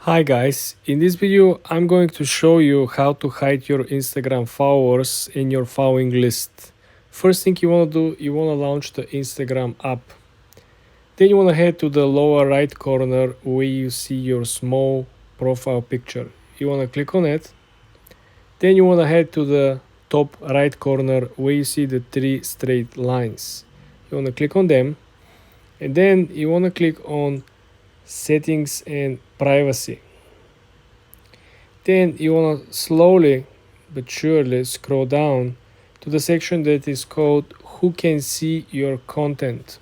Hi guys, in this video I'm going to show you how to hide your Instagram followers in your following list. First thing you want to do, you want to launch the Instagram app. Then you want to head to the lower right corner where you see your small profile picture. You want to click on it. Then you want to head to the top right corner where you see the three straight lines. You want to click on them, and then you want to click on settings and privacy. Then you want to slowly but surely scroll down to the section that is called Who Can See Your Content.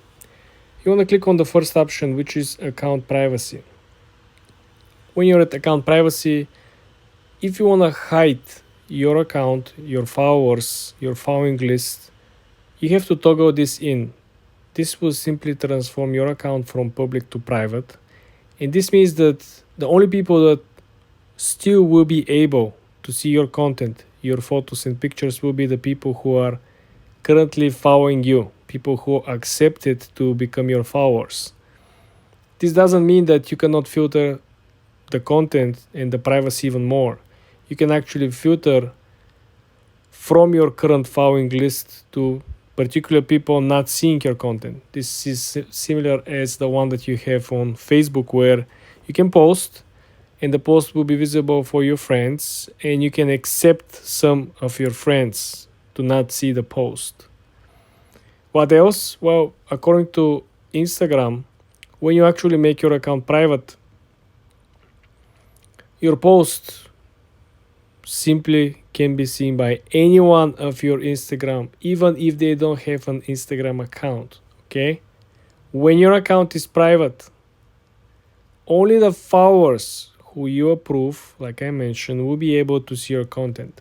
You want to click on the first option, which is Account Privacy. When you're at Account Privacy, if you want to hide your account, your followers, your following list, you have to toggle this in. This will simply transform your account from public to private. And this means that the only people that still will be able to see your content, your photos and pictures will be the people who are currently following you, people who accepted to become your followers. This doesn't mean that you cannot filter the content and the privacy even more. You can actually filter from your current following list to particular people not seeing your content. This is similar as the one that you have on Facebook, where you can post and the post will be visible for your friends, and you can accept some of your friends to not see the post. What else? Well, according to Instagram, when you actually make your account private, your post simply can be seen by anyone of your Instagram, even if they don't have an Instagram account. Okay? When your account is private, only the followers who you approve, like I mentioned, will be able to see your content.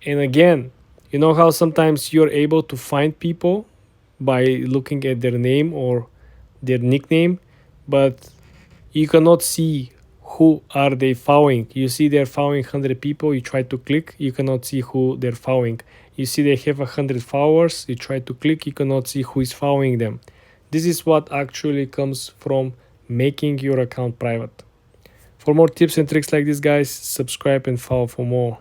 And again, you know how sometimes you're able to find people by looking at their name or their nickname, but you cannot see who are they following. You see they're following 100 people, you try to click, you cannot see who they're following. You see they have 100 followers, you try to click, you cannot see who is following them. This is what actually comes from making your account private. For more tips and tricks like this, guys, subscribe and follow for more.